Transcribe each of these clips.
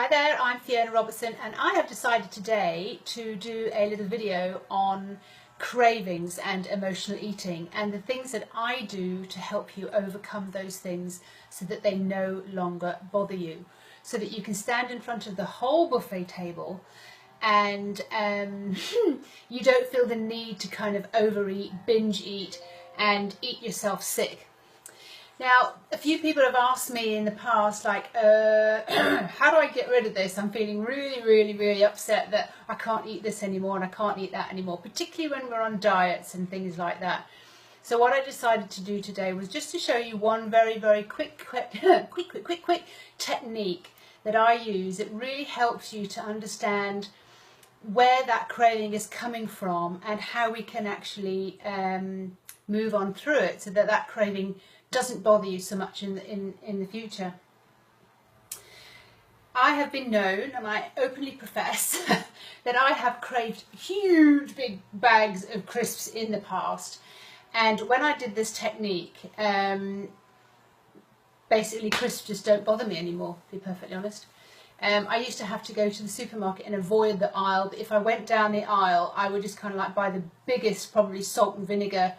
Hi there, I'm Fiona Robertson and I have decided today to do a little video on cravings and emotional eating and the things that I do to help you overcome those things so that they no longer bother you, so that you can stand in front of the whole buffet table and you don't feel the need to kind of overeat, binge eat and eat yourself sick. Now, a few people have asked me in the past, like, how do I get rid of this? I'm feeling really upset that I can't eat this anymore and I can't eat that anymore, particularly when we're on diets and things like that. So what I decided to do today was just to show you one very quick technique that I use. It really helps you to understand where that craving is coming from and how we can actually move on through it so that that craving doesn't bother you so much in the future. I have been known, and I openly profess, that I have craved huge big bags of crisps in the past, and when I did this technique, basically crisps just don't bother me anymore, to be perfectly honest. I used to have to go to the supermarket and avoid the aisle, but if I went down the aisle I would just kind of like buy the biggest, probably salt and vinegar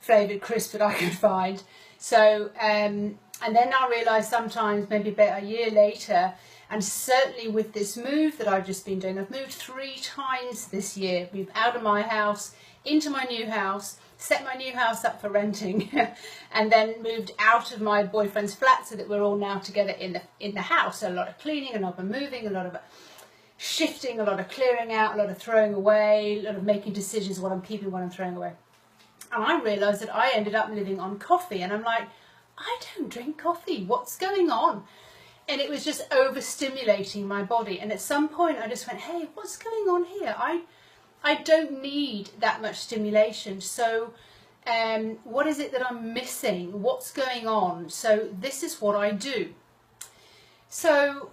flavoured crisp that I could find. So and then I realised sometimes, maybe about a year later, and certainly with this move that I've just been doing, I've moved 3 times this year, moved out of my house into my new house, set my new house up for renting and then moved out of my boyfriend's flat so that we're all now together in the house. So a lot of cleaning, a lot of moving, a lot of shifting, a lot of clearing out, a lot of throwing away, a lot of making decisions what I'm keeping, what I'm throwing away. And I realised that I ended up living on coffee, and I'm like, I don't drink coffee, what's going on? And it was just overstimulating my body, and at some point I just went, hey, what's going on here? I don't need that much stimulation, so what is it that I'm missing? What's going on? So this is what I do. So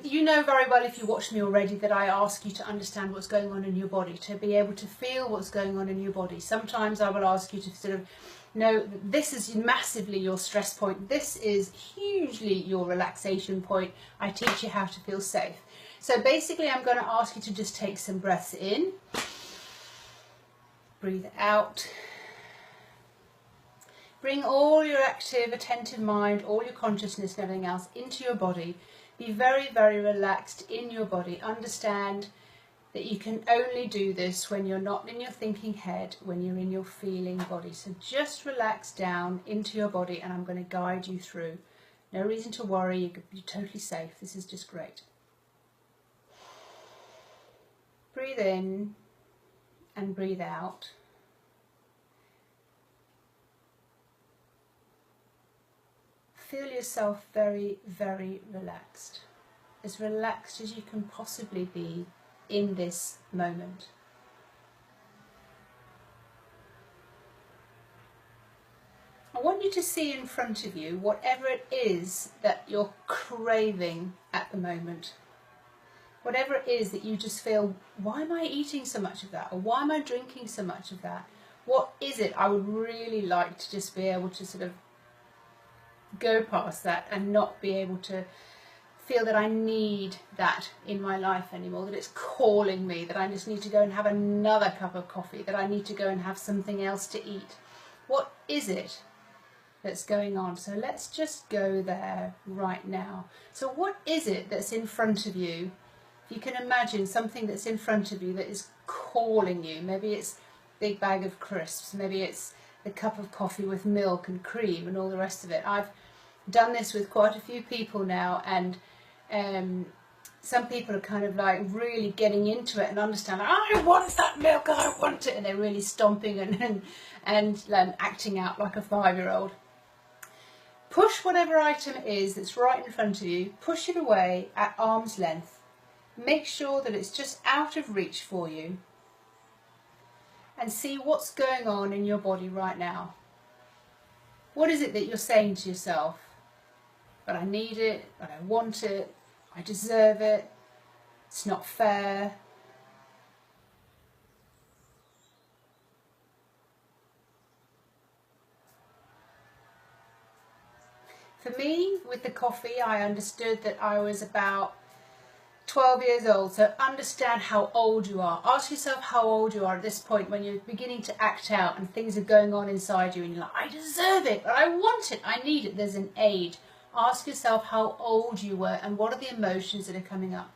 you know very well, if you watch me already, that I ask you to understand what's going on in your body, to be able to feel what's going on in your body. Sometimes I will ask you to sort of know that this is massively your stress point, this is hugely your relaxation point. I teach you how to feel safe. So basically I'm going to ask you to just take some breaths in, breathe out. Bring all your active, attentive mind, all your consciousness and everything else into your body. Be very relaxed in your body. Understand that you can only do this when you're not in your thinking head, when you're in your feeling body. So just relax down into your body and I'm going to guide you through. No reason to worry, you're totally safe. This is just great. Breathe in and breathe out. Feel yourself very relaxed as you can possibly be in this moment. I want you to see in front of you whatever it is that you're craving at the moment. Whatever it is that you just feel, why am I eating so much of that? Or why am I drinking so much of that? What is it? I would really like to just be able to sort of go past that and not be able to feel that I need that in my life anymore, that it's calling me, that I just need to go and have another cup of coffee, that I need to go and have something else to eat. What is it that's going on? So let's just go there right now. So what is it that's in front of you? If you can imagine something that's in front of you that is calling you. Maybe it's a big bag of crisps, maybe it's the cup of coffee with milk and cream and all the rest of it. I've done this with quite a few people now, and some people are kind of like really getting into it and understand, I want that milk, I want it, and they're really stomping and acting out like a 5-year-old. Push whatever item it is that's right in front of you, push it away at arm's length. Make sure that it's just out of reach for you, and see what's going on in your body right now. What is it that you're saying to yourself? But I need it, but I want it, I deserve it, it's not fair. For me, with the coffee, I understood that I was about 12 years old, so understand how old you are. Ask yourself how old you are at this point when you're beginning to act out and things are going on inside you and you're like, I deserve it, I want it, I need it. There's an age. Ask yourself how old you were and what are the emotions that are coming up.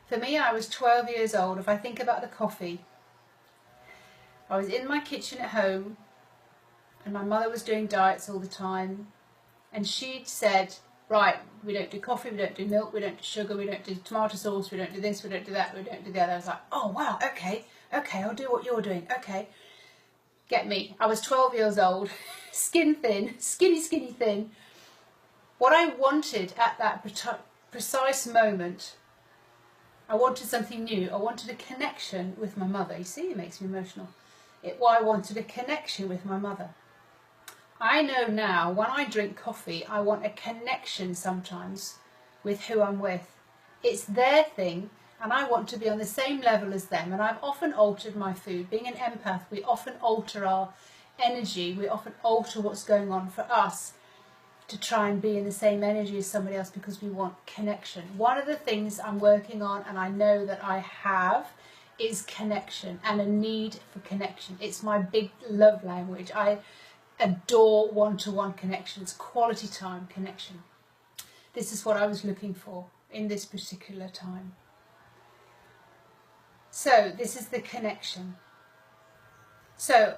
For me, I was 12 years old. If I think about the coffee, I was in my kitchen at home and my mother was doing diets all the time, and she'd said, right, we don't do coffee, we don't do milk, we don't do sugar, we don't do tomato sauce, we don't do this, we don't do that, we don't do the other. I was like, oh wow, okay, I'll do what you're doing, okay. Get me, I was 12 years old, skin thin, skinny thin. What I wanted at that precise moment, I wanted something new. I wanted a connection with my mother. You see, it makes me emotional. I wanted a connection with my mother. I know now when I drink coffee, I want a connection sometimes with who I'm with. It's their thing and I want to be on the same level as them. And I've often altered my food. Being an empath, we often alter our energy. We often alter what's going on for us to try and be in the same energy as somebody else because we want connection. One of the things I'm working on, and I know that I have, is connection and a need for connection. It's my big love language. I adore one-to-one connections, quality time connection. This is what I was looking for in this particular time. So this is the connection. So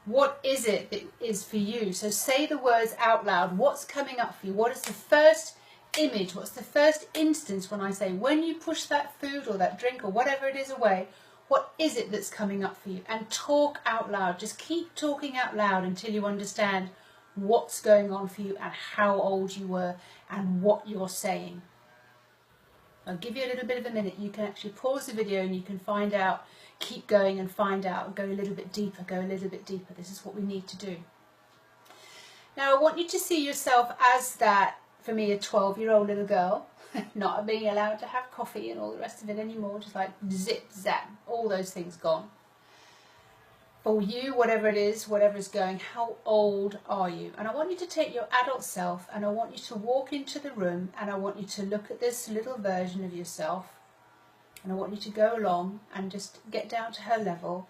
what is it that is for you? So say the words out loud. What's coming up for you? What is the first image? What's the first instance when I say, when you push that food or that drink or whatever it is away, what is it that's coming up for you? And talk out loud. Just keep talking out loud until you understand what's going on for you and how old you were and what you're saying. I'll give you a little bit of a minute. You can actually pause the video and you can find out, keep going and find out, go a little bit deeper, go a little bit deeper. This is what we need to do. Now I want you to see yourself as that, for me, a 12-year-old little girl, not being allowed to have coffee and all the rest of it anymore, just like zip, zap, all those things gone. For you, whatever it is, whatever is going, how old are you? And I want you to take your adult self and I want you to walk into the room and I want you to look at this little version of yourself and I want you to go along and just get down to her level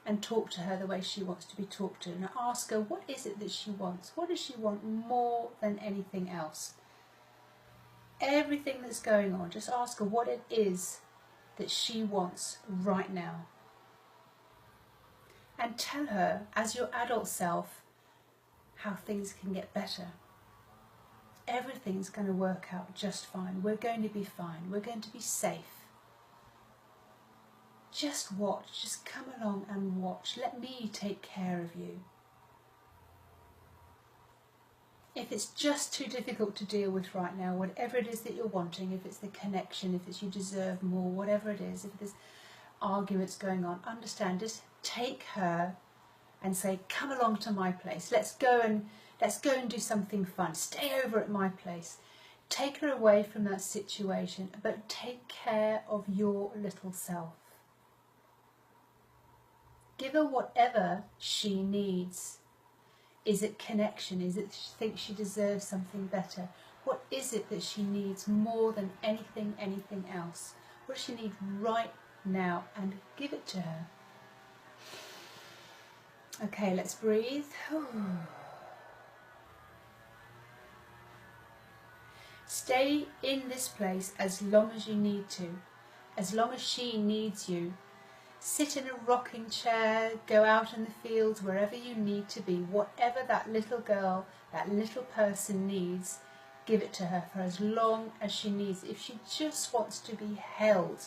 and talk to her the way she wants to be talked to and ask her, what is it that she wants? What does she want more than anything else? Everything that's going on, just ask her what it is that she wants right now. And tell her, as your adult self, how things can get better. Everything's going to work out just fine. We're going to be fine. We're going to be safe. Just watch. Just come along and watch. Let me take care of you. If it's just too difficult to deal with right now, whatever it is that you're wanting, if it's the connection, if it's you deserve more, whatever it is, if there's arguments going on, understand, just take her and say, come along to my place. Let's go and do something fun. Stay over at my place. Take her away from that situation, but take care of your little self. Give her whatever she needs. Is it connection? Is it she thinks she deserves something better? What is it that she needs more than anything else? What does she need right now? And give it to her. Okay, let's breathe. Stay in this place as long as you need to, as long as she needs you. Sit in a rocking chair, go out in the fields, wherever you need to be. Whatever that little girl, that little person needs, give it to her for as long as she needs. If she just wants to be held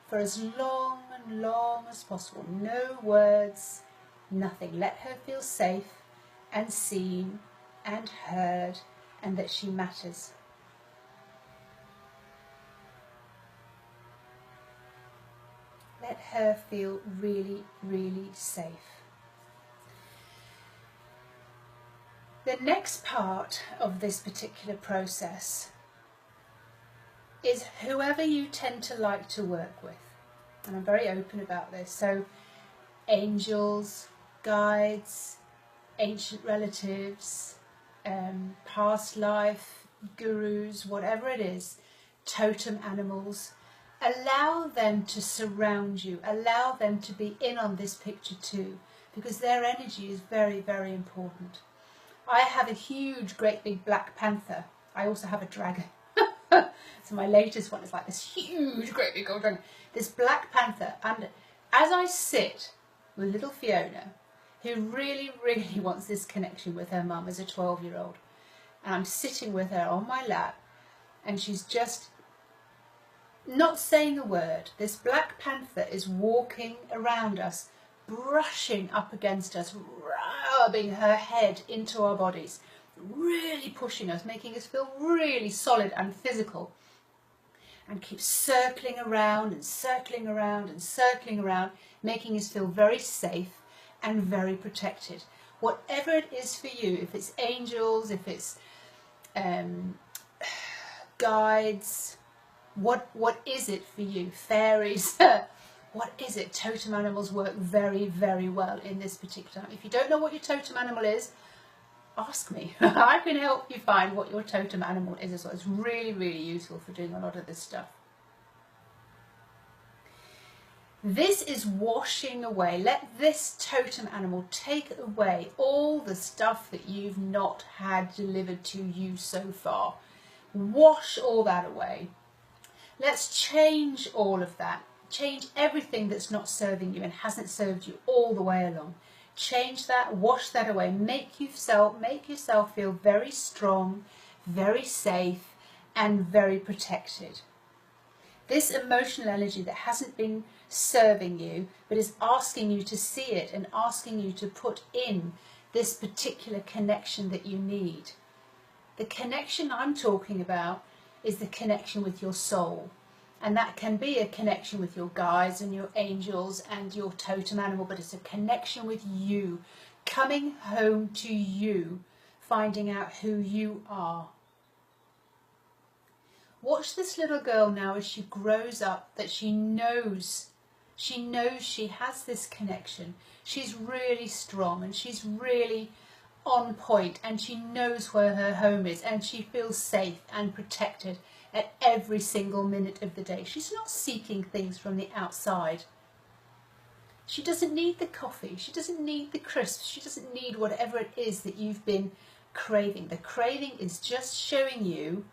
for as long and long as possible, no words, nothing. Let her feel safe and seen and heard and that she matters. Let her feel really, really safe. The next part of this particular process is whoever you tend to like to work with. And I'm very open about this. So angels, guides, ancient relatives, past life, gurus, whatever it is, totem animals. Allow them to surround you. Allow them to be in on this picture too, because their energy is very, very important. I have a huge, great big black panther. I also have a dragon. So my latest one is like this huge, great big old dragon. This black panther. And as I sit with little Fiona, who really, really wants this connection with her mum as a 12-year-old, and I'm sitting with her on my lap, and she's just not saying a word. This black panther is walking around us, brushing up against us, rubbing her head into our bodies, really pushing us, making us feel really solid and physical, and keeps circling around and circling around and circling around, making us feel very safe and very protected. Whatever it is for you, if it's angels, if it's guides, what is it for you? Fairies, what is it? Totem animals work very, very well in this particular time. If you don't know what your totem animal is, ask me. I can help you find what your totem animal is as well. It's really, really useful for doing a lot of this stuff. This is washing away. Let this totem animal take away all the stuff that you've not had delivered to you so far. Wash all that away. Let's change all of that. Change everything that's not serving you and hasn't served you all the way along. Change that, wash that away. Make yourself feel very strong, very safe, and very protected. This emotional energy that hasn't been serving you, but is asking you to see it and asking you to put in this particular connection that you need. The connection I'm talking about is the connection with your soul. And that can be a connection with your guides and your angels and your totem animal, but it's a connection with you, coming home to you, finding out who you are. Watch this little girl now as she grows up, that she knows she has this connection. She's really strong and she's really on point, and she knows where her home is, and she feels safe and protected at every single minute of the day. She's not seeking things from the outside. She doesn't need the coffee. She doesn't need the crisps. She doesn't need whatever it is that you've been craving. The craving is just showing you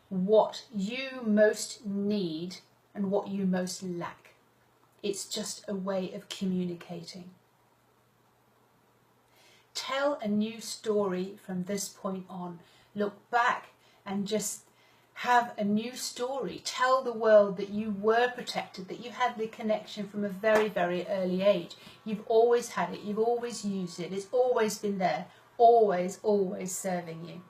what you most need and what you most lack. It's just a way of communicating. Tell a new story from this point on. Look back and just have a new story. Tell the world that you were protected, that you had the connection from a very, very early age. You've always had it. You've always used it. It's always been there. Always, always serving you.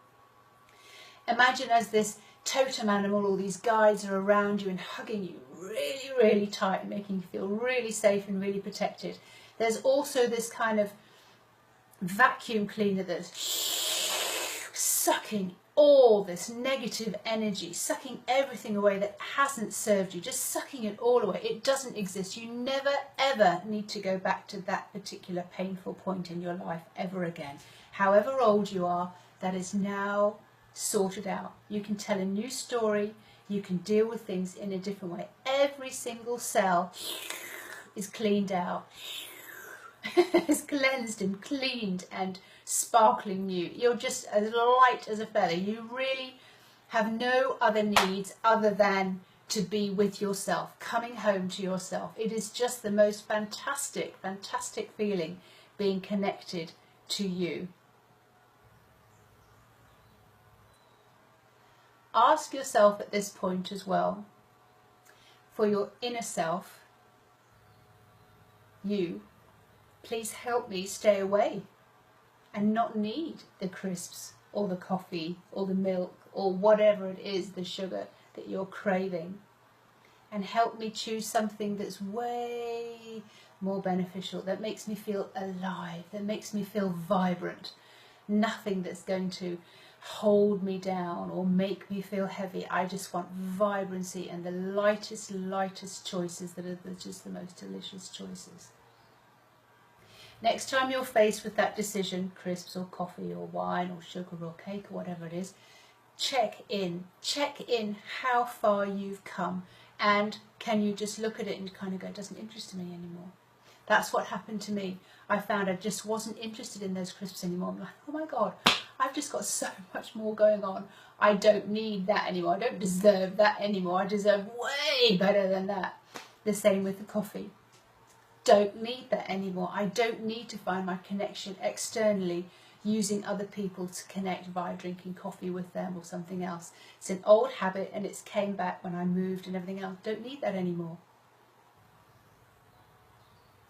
Imagine as this totem animal, all these guides are around you and hugging you really, really tight and making you feel really safe and really protected. There's also this kind of vacuum cleaner that's sucking all this negative energy, sucking everything away that hasn't served you, just sucking it all away. It doesn't exist. You never ever need to go back to that particular painful point in your life ever again. However old you are, that is now sorted out. You can tell a new story. You can deal with things in a different way. Every single cell is cleaned out. Is cleansed and cleaned and sparkling new. You're just as light as a feather. You really have no other needs other than to be with yourself, coming home to yourself. It is just the most fantastic, fantastic feeling being connected to you. Ask yourself at this point as well, for your inner self, you, please help me stay away and not need the crisps or the coffee or the milk or whatever it is, the sugar that you're craving. And help me choose something that's way more beneficial, that makes me feel alive, that makes me feel vibrant. Nothing that's going to hold me down or make me feel heavy. I just want vibrancy and the lightest choices that are just the most delicious choices. Next time you're faced with that decision, crisps or coffee or wine or sugar or cake or whatever it is, check in how far you've come, and can you just look at it and kind of go, it doesn't interest me anymore. That's what happened to me. I found I just wasn't interested in those crisps anymore. I'm like, oh my God, I've just got so much more going on. I don't need that anymore. I don't deserve that anymore. I deserve way better than that. The same with the coffee. Don't need that anymore. I don't need to find my connection externally using other people to connect via drinking coffee with them or something else. It's an old habit and it's came back when I moved and everything else. Don't need that anymore.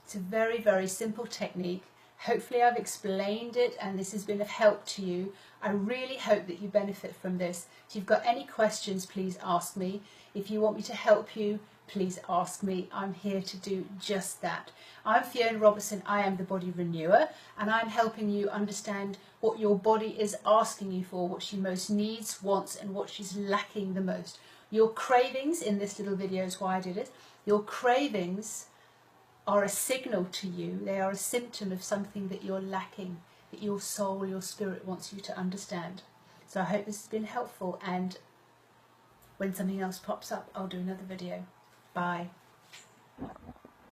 It's a very, very simple technique. Hopefully I've explained it and this has been of help to you. I really hope that you benefit from this. If you've got any questions, please ask me. If you want me to help you, please ask me. I'm here to do just that. I'm Fiona Robertson. I am the Body Renewer, and I'm helping you understand what your body is asking you for, what she most needs, wants, and what she's lacking the most. Your cravings, in this little video is why I did it, your cravings are a signal to you. They are a symptom of something that you're lacking, that your soul, your spirit wants you to understand. So I hope this has been helpful, and when something else pops up, I'll do another video. Bye.